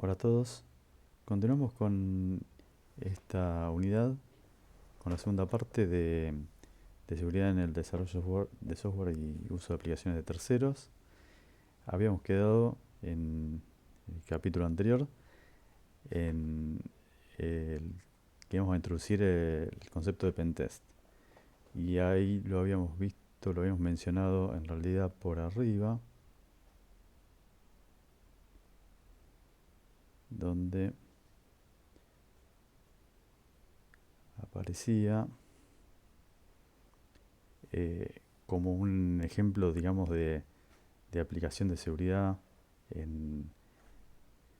Hola a todos. Continuamos con esta unidad, con la segunda parte de seguridad en el desarrollo de software y uso de aplicaciones de terceros. Habíamos quedado en el capítulo anterior en el que íbamos a introducir el concepto de pentest. Y ahí lo habíamos visto, lo habíamos mencionado en realidad por arriba, donde aparecía como un ejemplo, digamos, de aplicación de seguridad en-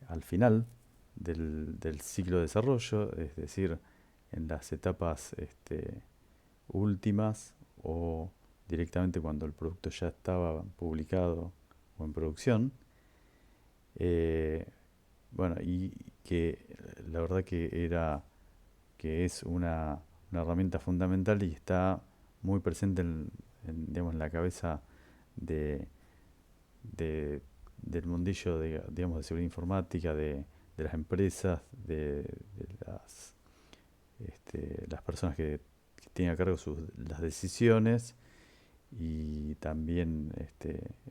al final del ciclo de desarrollo, es decir, en las etapas últimas o directamente cuando el producto ya estaba publicado o en producción. Eh, bueno, y que la verdad que es una herramienta fundamental y está muy presente digamos, en la cabeza de, de- del mundillo digamos, de seguridad informática, de las empresas, de las personas que tienen a cargo las decisiones y también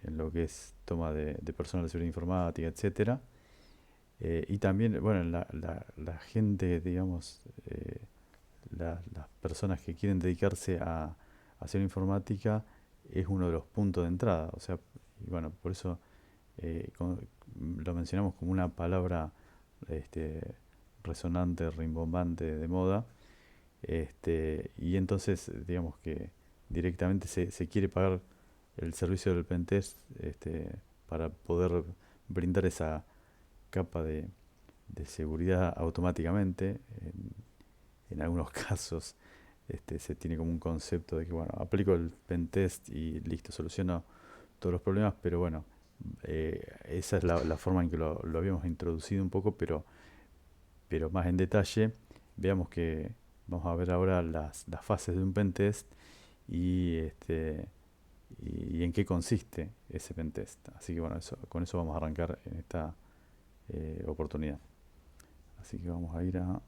en lo que es toma de personal de seguridad informática, etcétera. Y también, bueno, la gente, digamos, las personas que quieren dedicarse a hacer informática es uno de los puntos de entrada. O sea, y bueno, por eso lo mencionamos como una palabra este, resonante, rimbombante de moda. Y entonces, digamos que directamente se quiere pagar el servicio del pentest para poder brindar esa capa de seguridad automáticamente. En algunos casos se tiene como un concepto de que, bueno, aplico el pentest y listo, soluciono todos los problemas, pero bueno, esa es la forma en que lo habíamos introducido un poco, pero más en detalle. Veamos que vamos a ver ahora las fases de un pentest y, y en qué consiste ese pentest. Así que bueno, con eso vamos a arrancar en esta oportunidad. Así que vamos a ir a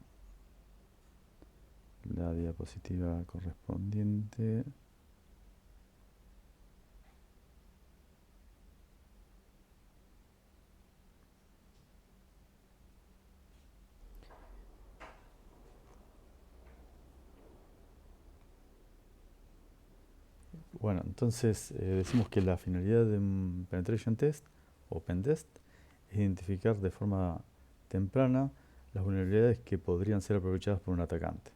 la diapositiva correspondiente. Bueno, entonces decimos que la finalidad de un penetration test o pentest es identificar de forma temprana las vulnerabilidades que podrían ser aprovechadas por un atacante.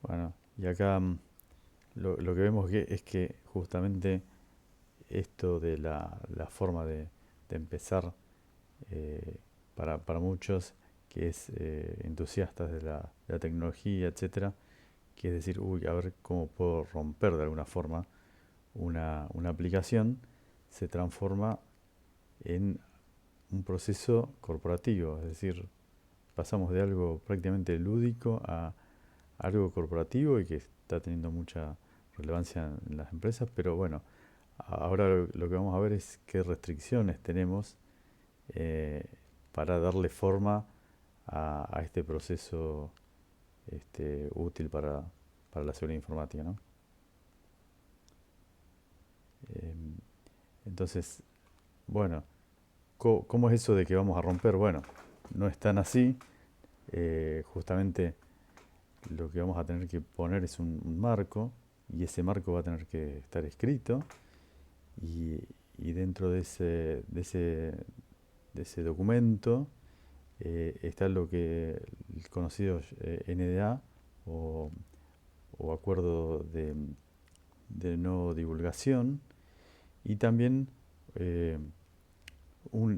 Bueno, y acá lo que vemos es que justamente esto de la forma de empezar eh, para muchos que es entusiastas de la tecnología, etcétera, que es decir, uy, a ver cómo puedo romper de alguna forma una aplicación, se transforma en un proceso corporativo, es decir, pasamos de algo prácticamente lúdico a algo corporativo y que está teniendo mucha relevancia en las empresas, pero bueno, ahora lo que vamos a ver es qué restricciones tenemos eh, para darle forma a este proceso útil para la seguridad informática, ¿no? Em, entonces, bueno, ¿cómo es eso de que vamos a romper? Bueno, no es tan así. Justamente lo que vamos a tener que poner es un marco y ese marco va a tener que estar escrito y, y dentro de ese documento está lo que el conocido NDA o, o acuerdo de no divulgación y también eh,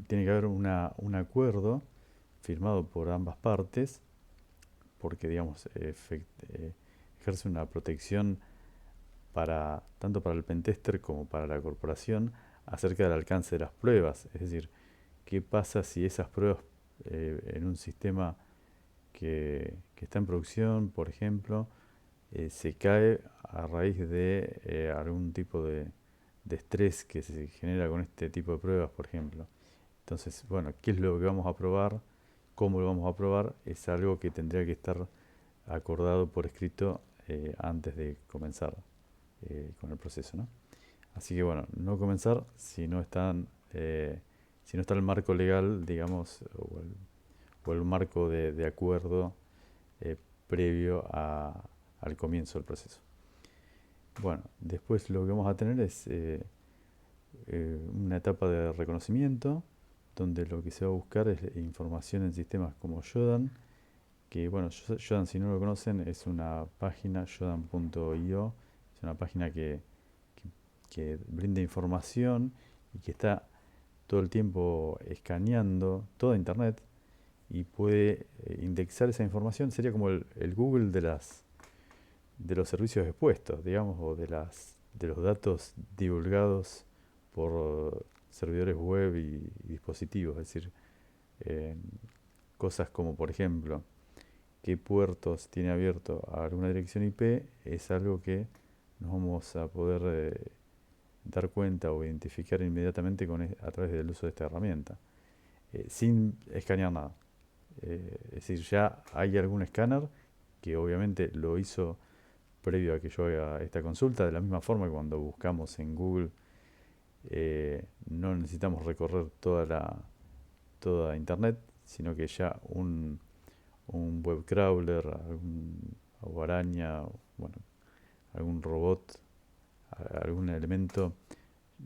tiene que haber un acuerdo firmado por ambas partes porque digamos ejerce una protección tanto para el pentester como para la corporación acerca del alcance de las pruebas. Es decir, qué pasa si esas pruebas en un sistema que está en producción, por ejemplo, se cae a raíz de algún tipo de estrés que se genera con este tipo de pruebas, por ejemplo. Entonces, bueno, ¿qué es lo que vamos a probar? ¿Cómo lo vamos a probar? Es algo que tendría que estar acordado por escrito antes de comenzar con el proceso, ¿no? Así que bueno, no comenzar si no está el marco legal, digamos, o el marco de acuerdo eh, previo al comienzo del proceso. Bueno, después lo que vamos a tener es una etapa de reconocimiento, donde lo que se va a buscar es información en sistemas como Shodan, que bueno, Shodan, si no lo conocen, es una página, shodan.io, es una página que brinda información y que está todo el tiempo escaneando toda Internet y puede indexar esa información. Sería como el Google de los servicios expuestos, digamos, o de los datos divulgados por servidores web y dispositivos. Es decir, eh, cosas como, por ejemplo, qué puertos tiene abierto a alguna dirección IP es algo que nos vamos a poder dar cuenta o identificar inmediatamente a través del uso de esta herramienta, sin escanear nada. Es decir, ya hay algún escáner que obviamente lo hizo previo a que yo haga esta consulta, de la misma forma que cuando buscamos en Google no necesitamos recorrer toda Internet, sino que ya un web crawler, o araña, bueno, algún robot, algún elemento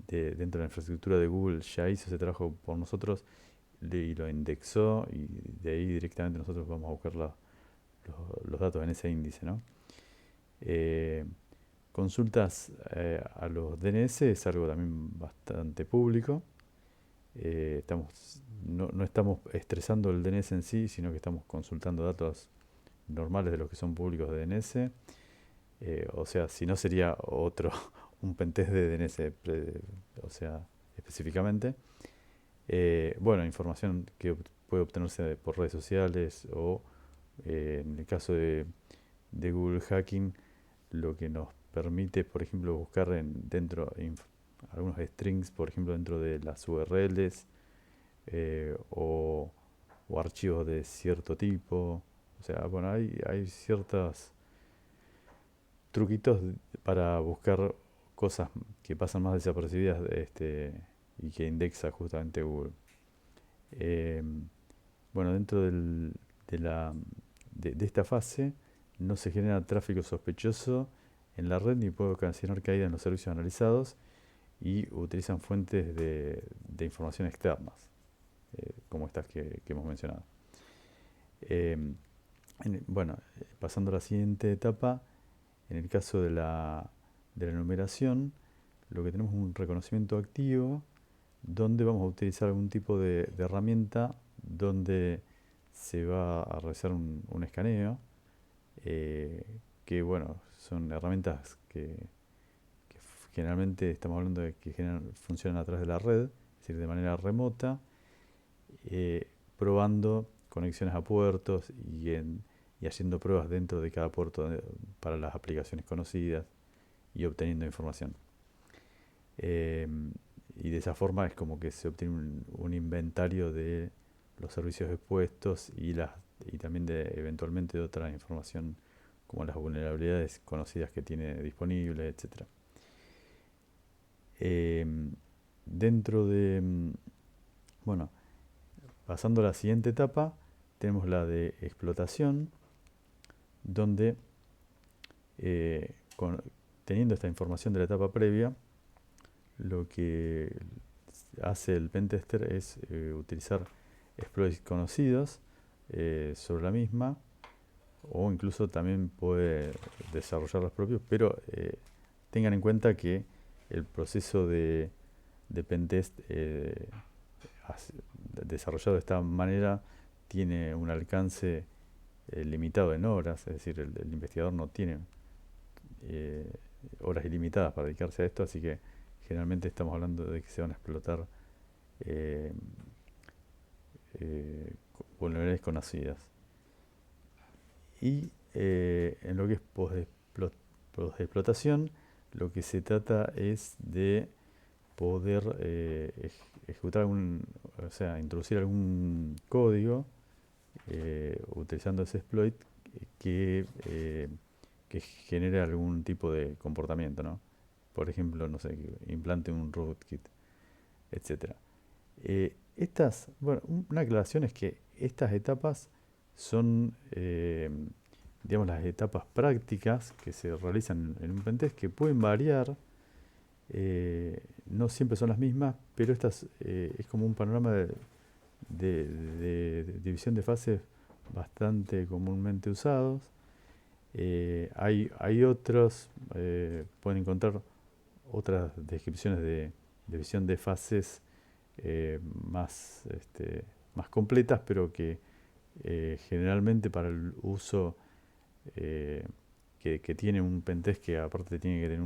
dentro de la infraestructura de Google ya hizo ese trabajo por nosotros y lo indexó y de ahí directamente nosotros vamos a buscar los datos en ese índice, ¿no? Eh, Consultas a los DNS es algo también bastante público. No estamos estresando el DNS en sí, sino que estamos consultando datos normales de los que son públicos de DNS. O sea, si no sería otro, un pentest de DNS, o sea, específicamente. Bueno, información que puede obtenerse por redes sociales o en el caso de Google Hacking, lo que nos permite, por ejemplo, buscar algunos strings, por ejemplo, dentro de las URLs o archivos de cierto tipo. O sea, bueno, hay ciertos truquitos para buscar cosas que pasan más desapercibidas y que indexa justamente Google. Eh, bueno, dentro de esta fase no se genera tráfico sospechoso en la red ni puede ocasionar caída en los servicios analizados y utilizan fuentes de información externas, como estas que hemos mencionado. Eh, bueno, pasando a la siguiente etapa, en el caso de la numeración, lo que tenemos es un reconocimiento activo donde vamos a utilizar algún tipo de herramienta donde se va a realizar un escaneo, eh, que bueno, son herramientas que generalmente estamos hablando de que funcionan a través de la red, es decir, de manera remota, eh, probando conexiones a puertos y haciendo pruebas dentro de cada puerto para las aplicaciones conocidas y obteniendo información. Eh, y de esa forma es como que se obtiene un inventario de los servicios expuestos y también eventualmente de otra información como las vulnerabilidades conocidas que tiene disponible, etcétera. Eh, dentro de, bueno, pasando a la siguiente etapa, tenemos la de explotación, donde eh, con- teniendo esta información de la etapa previa, lo que hace el pentester es utilizar exploits conocidos sobre la misma o incluso también puede desarrollar los propios, pero tengan en cuenta que el proceso de pentest desarrollado de esta manera tiene un alcance limitado en horas, es decir, el investigador no tiene eh, horas ilimitadas para dedicarse a esto, así que generalmente estamos hablando de que se van a explotar eh, vulnerabilidades conocidas. Y en lo que es explotación, lo que se trata es de poder ejecutar o sea, introducir algún código utilizando ese exploit que, eh, que genere algún tipo de comportamiento, ¿no? Por ejemplo, no sé, que implante un rootkit, etcétera. Bueno, una aclaración es que estas etapas son, digamos, las etapas prácticas que se realizan en un pentest que pueden variar, no siempre son las mismas, pero estas es como un panorama de división de fases bastante comúnmente usados. Hay otros, pueden encontrar otras descripciones de visión de fases más, más completas, pero que generalmente para el uso eh, que tiene un pentest, que aparte tiene que tener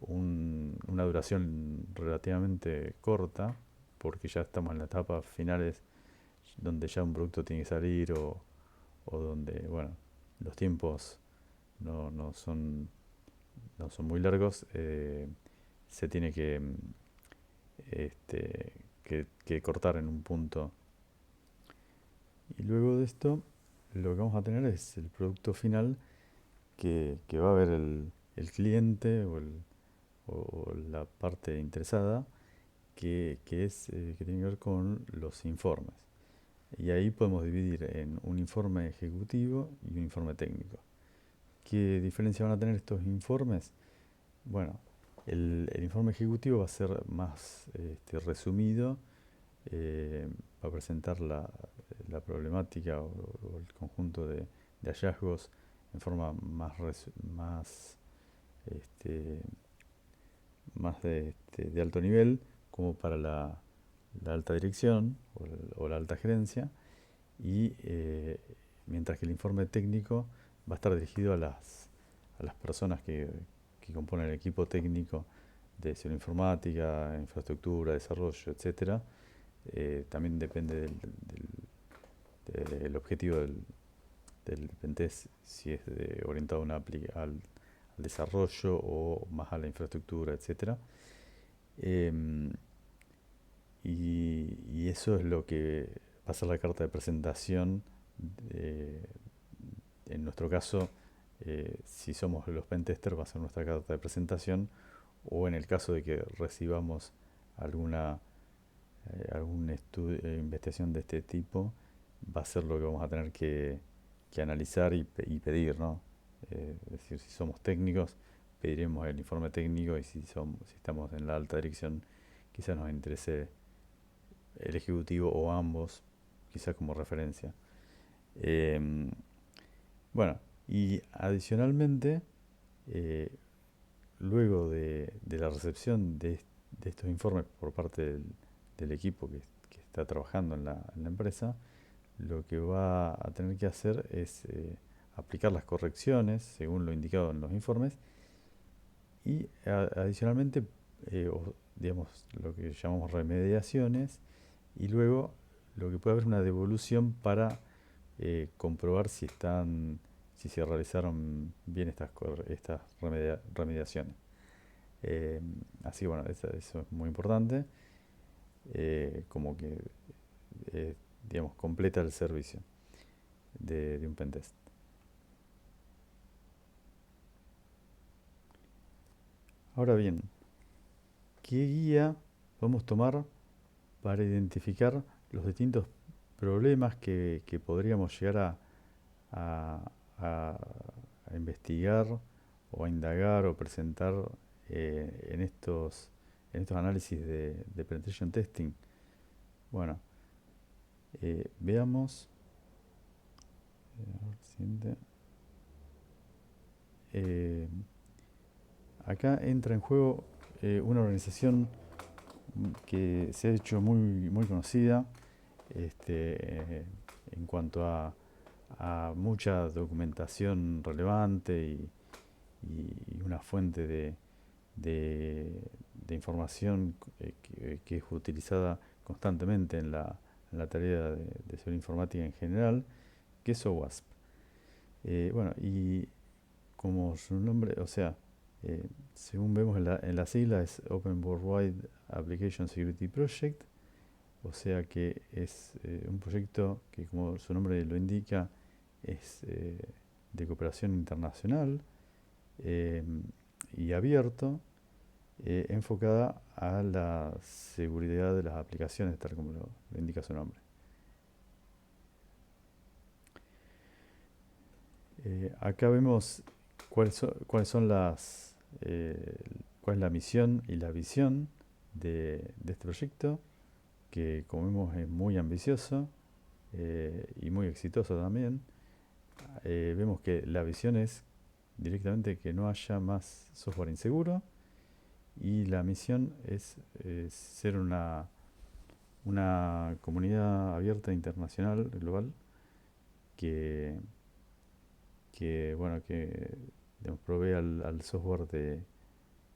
una duración relativamente corta, porque ya estamos en las etapas finales donde ya un producto tiene que salir o donde, bueno, los tiempos no son, no son muy largos, se tiene que cortar en un punto. Y luego de esto, lo que vamos a tener es el producto final que va a ver el cliente o la parte interesada, que tiene que ver con los informes. Y ahí podemos dividir en un informe ejecutivo y un informe técnico. ¿Qué diferencia van a tener estos informes? Bueno, el informe ejecutivo va a ser más resumido, eh, va a presentar la problemática o el conjunto de hallazgos en forma más, este, más de alto nivel, como para la alta dirección o la alta gerencia, y mientras que el informe técnico va a estar dirigido a las personas que componen el equipo técnico de ciberinformática, infraestructura, desarrollo, etcétera. También depende del objetivo del pentest, si es orientado a al desarrollo o más a la infraestructura, etcétera. Em, y eso es lo que va a ser la carta de presentación. eh, en nuestro caso, si somos los pentesters, va a ser nuestra carta de presentación, o en el caso de que recibamos alguna investigación de este tipo, va a ser lo que vamos a tener que analizar y pedir, ¿no? Es decir, si somos técnicos, pediremos el informe técnico, y si estamos en la alta dirección, quizás nos interese el ejecutivo o ambos, quizás como referencia. Em, bueno, y adicionalmente, eh, luego de la recepción de estos informes por parte del equipo que está trabajando en la empresa, lo que va a tener que hacer es aplicar las correcciones según lo indicado en los informes y adicionalmente, digamos, lo que llamamos remediaciones, y luego lo que puede haber una devolución para comprobar si se realizaron bien estas remediaciones. Eh, Así, bueno, eso es muy importante, como que, eh, digamos, completa el servicio de un pentest. Ahora bien, ¿qué guía podemos tomar para identificar los distintos problemas que podríamos llegar a- a- a investigar o a indagar o presentar en estos análisis de penetration testing? Bueno, veamos. A ver, siguiente. Eh, Acá entra en juego una organización que se ha hecho muy conocida, en cuanto a mucha documentación relevante y una fuente de información que es utilizada constantemente en la tarea de ciberinformática en general, que es OWASP. Bueno, y como su nombre, o sea, eh, según vemos en la sigla, es Open Worldwide Application Security Project, o sea que es un proyecto que, como su nombre lo indica, es de cooperación internacional eh, y abierto, enfocada a la seguridad de las aplicaciones, tal como lo indica su nombre. Acá vemos cuáles son eh, cuál es la misión y la visión de este proyecto, que como vemos es muy ambicioso y muy exitoso también. Vemos que la visión es directamente que no haya más software inseguro y la misión es ser una comunidad abierta internacional, global, que, bueno, que digamos, provee al software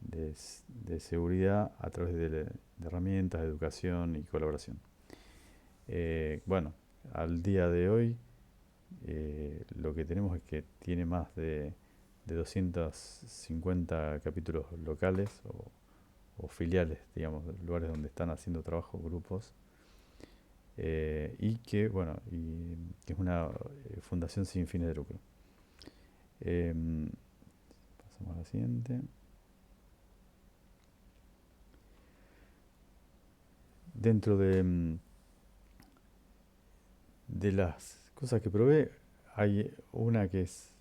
de seguridad a través de herramientas, de educación y colaboración. Bueno, al día de hoy lo que tenemos es que tiene más de 250 capítulos locales o filiales, digamos, lugares donde están haciendo trabajo, grupos, y que, bueno, y que es una fundación sin fines de lucro. Em, Pasamos a la siguiente. Dentro de las cosas que probé, hay una que es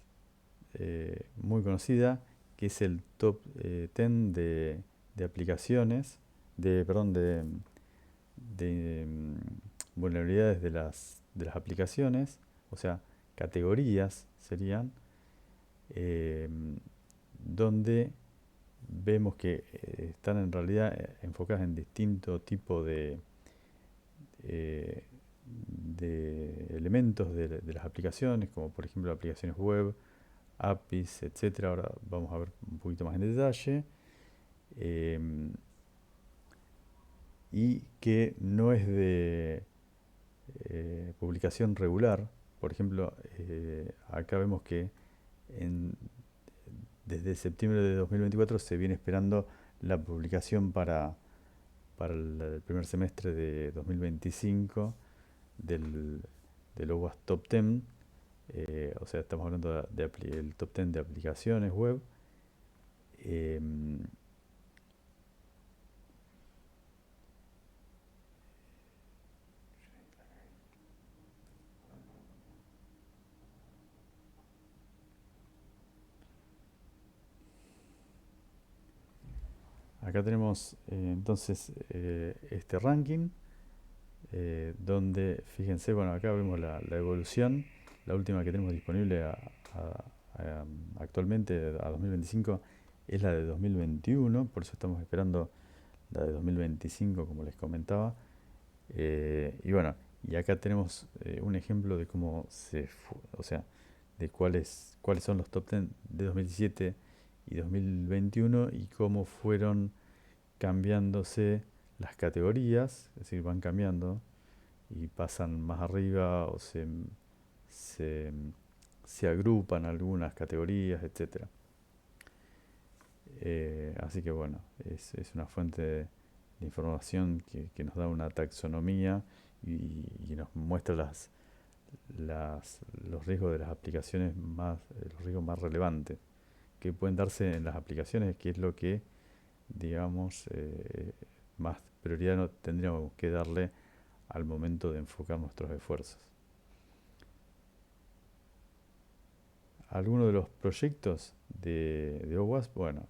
muy conocida, que es el top 10 de aplicaciones, perdón, vulnerabilidades de las aplicaciones, o sea, categorías serían, eh, donde vemos que están en realidad enfocadas en distintos tipos eh, de elementos de las aplicaciones, como por ejemplo aplicaciones web, APIs, etcétera. Ahora vamos a ver un poquito más en detalle. em, y que no es de publicación regular. Por ejemplo, acá vemos que en- desde septiembre de 2024 se viene esperando la publicación para el primer semestre de 2025 del, del OWASP Top 10. O sea, estamos hablando el top 10 de aplicaciones web. em, Acá tenemos entonces este ranking, donde fíjense, bueno, acá vemos la evolución, la última que tenemos disponible actualmente a 2025 es la de 2021, por eso estamos esperando la de 2025 como les comentaba. Y bueno, y acá tenemos un ejemplo de cómo o sea, de cuáles son los top 10 de 2017 y 2021 y cómo fueron cambiándose las categorías, es decir, van cambiando y pasan más arriba o se, se agrupan algunas categorías, etcétera. Así que bueno, es una fuente de información que nos da una taxonomía y nos muestra los riesgos de las aplicaciones los riesgos más relevantes que pueden darse en las aplicaciones, que es lo que, digamos, más prioridad no tendríamos que darle al momento de enfocar nuestros esfuerzos. Algunos de los proyectos de OWASP, bueno,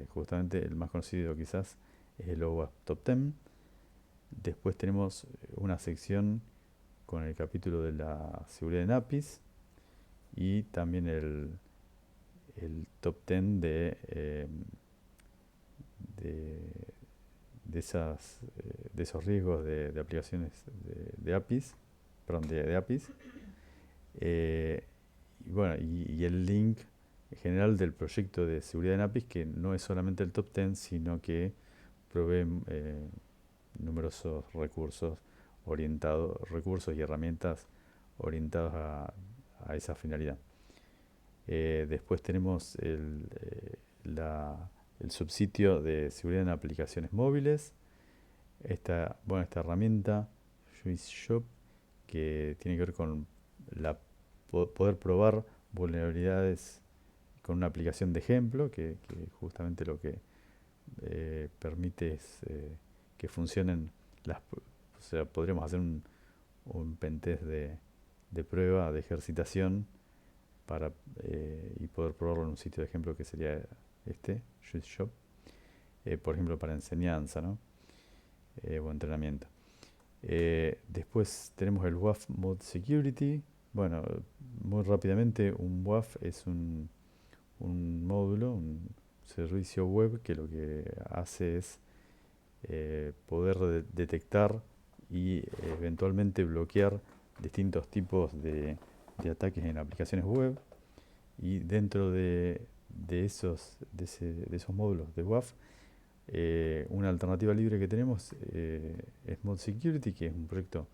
justamente el más conocido quizás es el OWASP Top 10. Después tenemos una sección con el capítulo de la seguridad en APIs y también el top 10 de, de esos riesgos de aplicaciones de APIs, perdón, de APIs. Eh, y bueno, y el link general del proyecto de seguridad en APIs, que no es solamente el top 10, sino que provee numerosos recursos y herramientas orientados a esa finalidad. Después tenemos el subsitio de seguridad en aplicaciones móviles. Esta herramienta, Juice Shop, que tiene que ver con poder probar vulnerabilidades con una aplicación de ejemplo, que justamente lo que permite es que funcionen o sea, podríamos hacer un pentest de prueba, de ejercitación, y poder probarlo en un sitio de ejemplo que sería Juice Shop, por ejemplo, para enseñanza, ¿no? O entrenamiento. Después tenemos el WAF Mode Security. Bueno, muy rápidamente, un WAF es un módulo, un servicio web que lo que hace es poder detectar y eventualmente bloquear distintos tipos de ataques en aplicaciones web. Y dentro de esos módulos de WAF, una alternativa libre que tenemos es Mod Security, que es un proyecto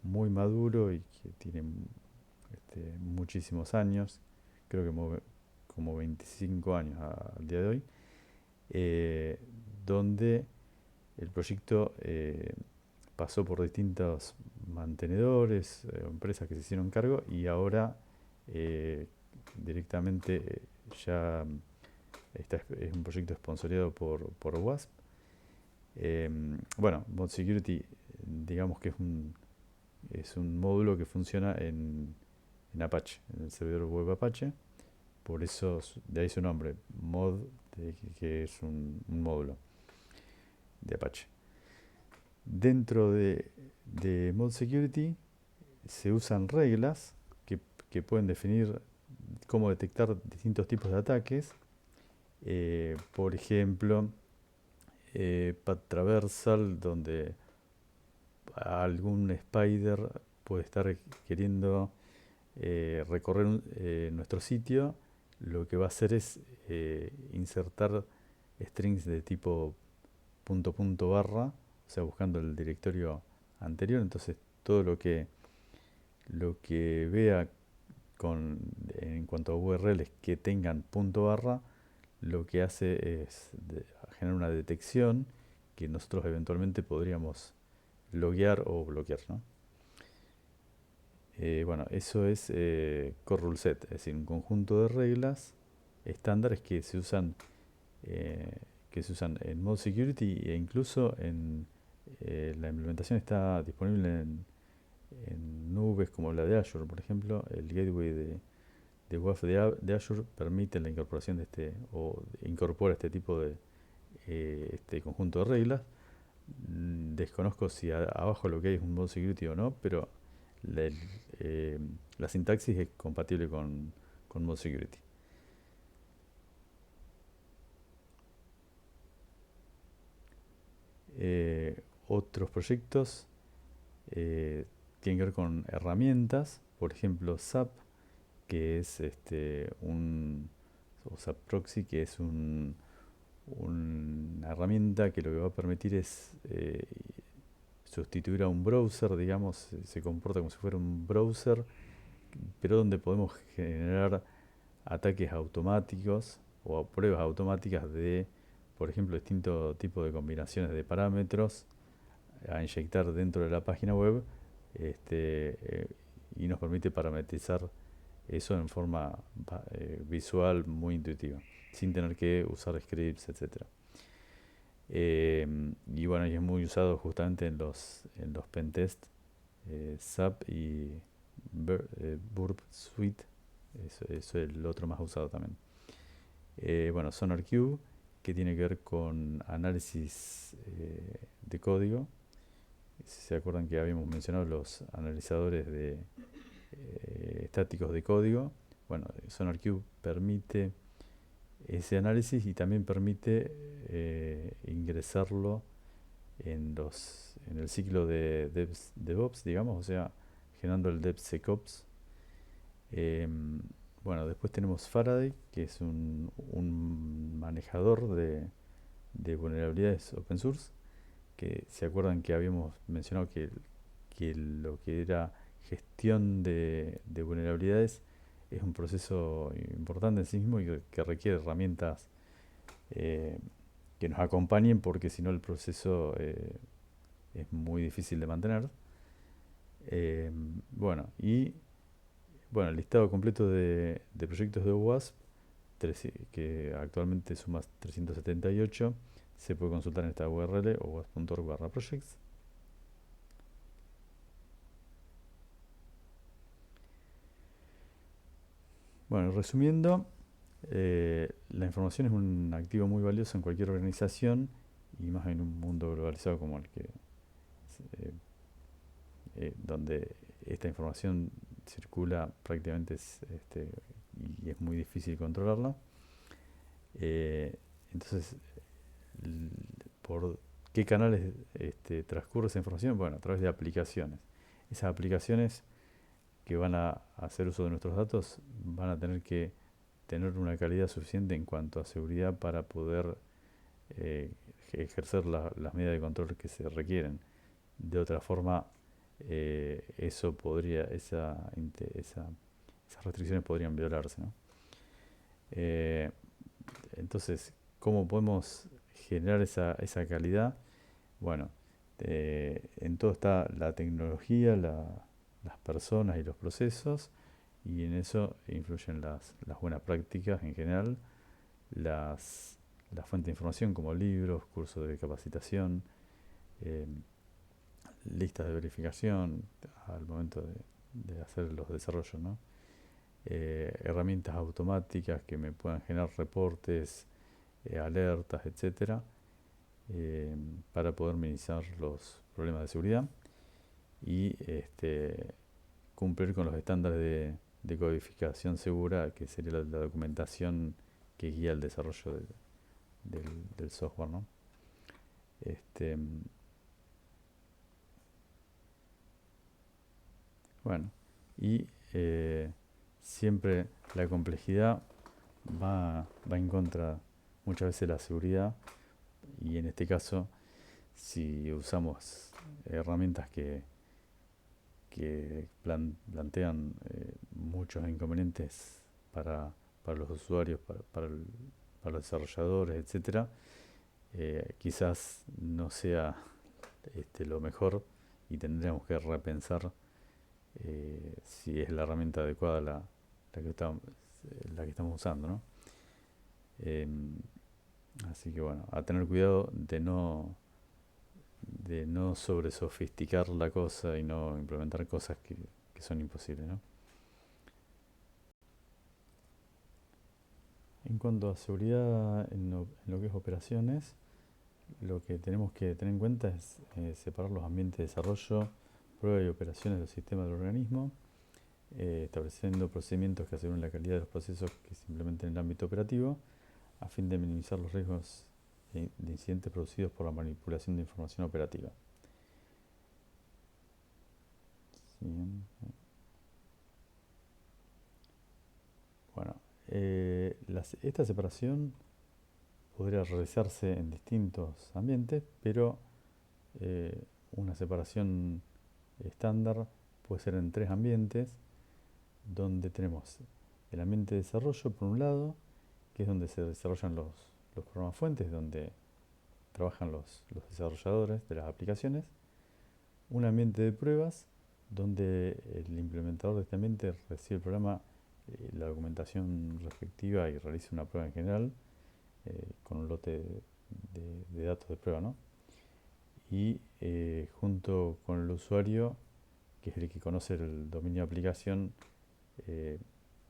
muy maduro y que tiene muchísimos años, creo que como 25 años al día de hoy, eh, donde el proyecto pasó por distintos mantenedores, empresas que se hicieron cargo, y ahora eh, directamente ya es un proyecto sponsoreado por WASP. Bueno, Mod Security, digamos que es un módulo que funciona en Apache, en el servidor web Apache. Por eso, de ahí su nombre, Mod, que es un módulo de Apache. Dentro de Mod Security se usan reglas que pueden definir cómo detectar distintos tipos de ataques. Por ejemplo, path traversal, donde algún spider puede estar queriendo recorrer nuestro sitio. Lo que va a hacer es insertar strings de tipo punto punto barra, o sea, buscando el directorio anterior. Entonces, todo lo que vea en cuanto a URLs que tengan punto barra, lo que hace es generar una detección que nosotros eventualmente podríamos loguear o bloquear, ¿no? Bueno, eso es Core Rule Set, es decir, un conjunto de reglas estándares eh, que se usan en Mod Security, e incluso la implementación está disponible en nubes como la de Azure, por ejemplo. El gateway de WAF de Azure permite la incorporación o incorpora este tipo de este conjunto de reglas. Desconozco si abajo lo que hay es un Mod Security o no, pero la, el- eh, la sintaxis es compatible con Mod Security. Otros proyectos tienen que ver con herramientas, por ejemplo SAP, que es o SAP Proxy, que es una herramienta que lo que va a permitir es sustituir a un browser, digamos. Se comporta como si fuera un browser, pero donde podemos generar ataques automáticos o pruebas automáticas de, por ejemplo, distintos tipos de combinaciones de parámetros a inyectar dentro de la página web, y nos permite parametrizar eso en forma visual muy intuitiva, sin tener que usar scripts, etcétera. Y bueno, y es muy usado justamente en los pentest, SAP y Burp Suite, eso es el otro más usado también. Bueno, SonarQube, que tiene que ver con análisis de código. Si se acuerdan que habíamos mencionado los analizadores estáticos de código. Bueno, SonarQube permite ese análisis y también permite ingresarlo en el ciclo de DevOps, digamos, o sea, generando el DevSecOps. Em, bueno, después tenemos Faraday, que es un manejador de vulnerabilidades open source, que se acuerdan que habíamos mencionado que lo que era gestión de vulnerabilidades es un proceso importante en sí mismo y que requiere herramientas eh, que nos acompañen porque si no el proceso es muy difícil de mantener. Eh, bueno, y bueno, el listado completo de proyectos de OWASP, que actualmente suma 378, se puede consultar en esta URL, owasp.org/projects. Bueno, resumiendo, la información es un activo muy valioso en cualquier organización y más en un mundo globalizado como el que eh, donde esta información circula prácticamente y es muy difícil controlarla. Eh, entonces, ¿por qué canales transcurre esa información? Bueno, a través de aplicaciones. Esas aplicaciones que van a hacer uso de nuestros datos van a tener que tener una calidad suficiente en cuanto a seguridad para poder eh, ejercer las medidas de control que se requieren. De otra forma, eso podría, esas restricciones podrían violarse, ¿no? Eh, entonces, ¿cómo podemos generar esa calidad? Bueno, en todo está la tecnología, las personas y los procesos, y en eso influyen las buenas prácticas en general, las, las fuentes de información como libros, cursos de capacitación, eh, listas de verificación al momento de hacer los desarrollos, ¿no? Herramientas automáticas que me puedan generar reportes, alertas, etcétera, eh, para poder minimizar los problemas de seguridad y cumplir con los estándares de codificación segura, que sería la documentación que guía el desarrollo del software, ¿no? Este, bueno, y siempre la complejidad va en contra muchas veces de la seguridad y en este caso si usamos herramientas que plantean muchos inconvenientes para, para los usuarios, para los desarrolladores, etcétera, quizás no sea lo mejor y tendríamos que repensar si es la herramienta adecuada la que estamos usando, ¿no? Em, Así que bueno, a tener cuidado de no sobre sofisticar la cosa y no implementar cosas que son imposibles, ¿no? En cuanto a seguridad en lo que es operaciones, lo que tenemos que tener en cuenta es separar los ambientes de desarrollo, prueba y operaciones del sistema del organismo, estableciendo procedimientos que aseguren la calidad de los procesos que se implementen en el ámbito operativo, a fin de minimizar los riesgos de incidentes producidos por la manipulación de información operativa. Siguiente. Bueno, esta separación podría realizarse en distintos ambientes, pero una separación estándar puede ser en tres ambientes, donde tenemos el ambiente de desarrollo por un lado, que es donde se desarrollan los programas fuentes, donde trabajan los desarrolladores de las aplicaciones, un ambiente de pruebas, donde el implementador de este ambiente recibe el programa, la documentación respectiva y realiza una prueba en general, con un lote de datos de prueba, ¿no? Y junto con el usuario, que es el que conoce el dominio de aplicación, eh,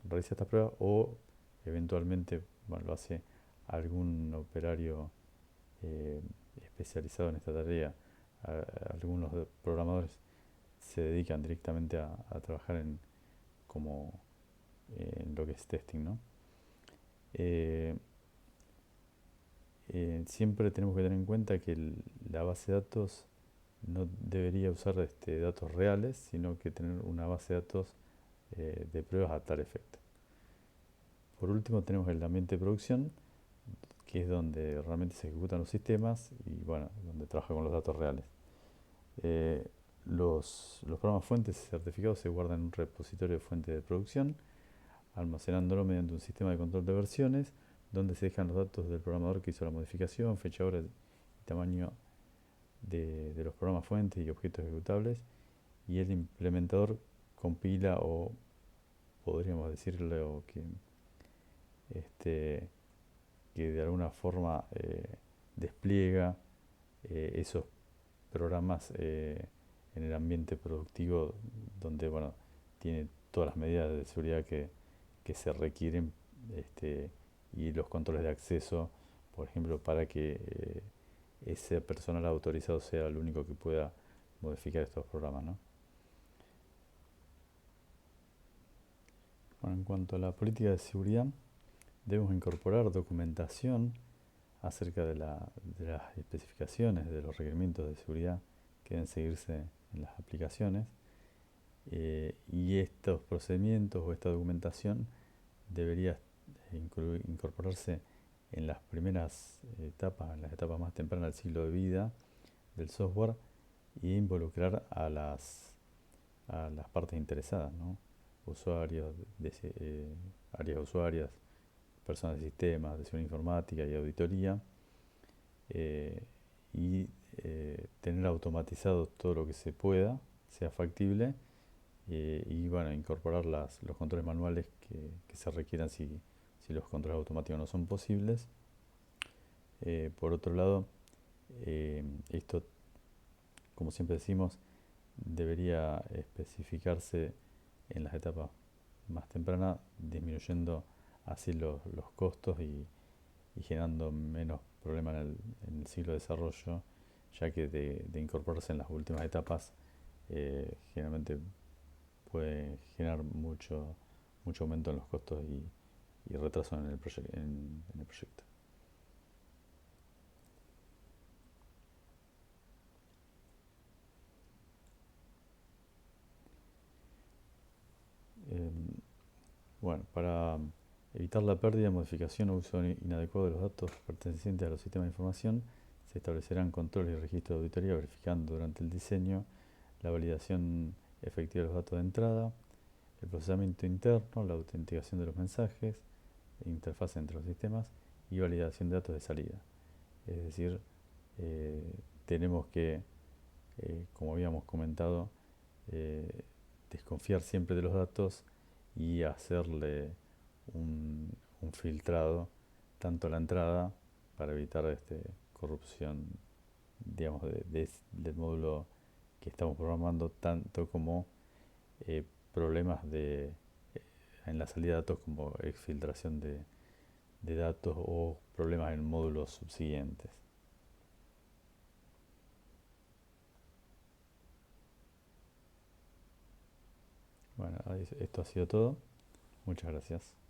realiza esta prueba o eventualmente, bueno, lo hace algún operario eh, especializado en esta tarea. Algunos programadores se dedican directamente a trabajar como, en lo que es testing, ¿no? Eh, Siempre tenemos que tener en cuenta que la base de datos no debería usar datos reales, sino que tener una base de datos de pruebas a tal efecto. Por último tenemos el ambiente de producción, que es donde realmente se ejecutan los sistemas y bueno, donde trabaja con los datos reales. Eh, los programas fuentes certificados se guardan en un repositorio de fuentes de producción, almacenándolo mediante un sistema de control de versiones, donde se dejan los datos del programador que hizo la modificación, fecha, hora y tamaño de los programas fuentes y objetos ejecutables, y el implementador compila o podríamos decirle o este, que de alguna forma despliega esos programas en el ambiente productivo donde bueno, tiene todas las medidas de seguridad que se requieren este, y los controles de acceso, por ejemplo, para que ese personal autorizado sea el único que pueda modificar estos programas, ¿no? Bueno, en cuanto a la política de seguridad, debemos incorporar documentación acerca de las especificaciones, de los requerimientos de seguridad que deben seguirse en las aplicaciones. Y estos procedimientos o esta documentación debería incorporarse en las primeras etapas, en las etapas más tempranas del ciclo de vida del software y involucrar a las partes interesadas, ¿no? Usuarios, áreas usuarias, personas de sistemas, de seguridad informática y auditoría, eh, y tener automatizado todo lo que se pueda, sea factible, y bueno, incorporar los controles manuales que se requieran si los controles automáticos no son posibles. Por otro lado, esto, como siempre decimos, debería especificarse en las etapas más tempranas, disminuyendo así los costos y generando menos problemas en el ciclo de desarrollo, ya que de incorporarse en las últimas etapas, generalmente puede generar mucho aumento en los costos y retraso en en el proyecto. Eh, bueno, para evitar la pérdida, modificación o uso inadecuado de los datos pertenecientes a los sistemas de información, se establecerán controles y registros de auditoría verificando durante el diseño la validación efectiva de los datos de entrada, el procesamiento interno, la autenticación de los mensajes, interfaz entre los sistemas y validación de datos de salida. Es decir, eh, tenemos que, como habíamos comentado, eh, desconfiar siempre de los datos y hacerle un filtrado tanto a la entrada para evitar corrupción, digamos, del módulo que estamos programando, tanto como eh, problemas en la salida de datos como exfiltración de datos o problemas en módulos subsiguientes. Bueno, esto ha sido todo. Muchas gracias.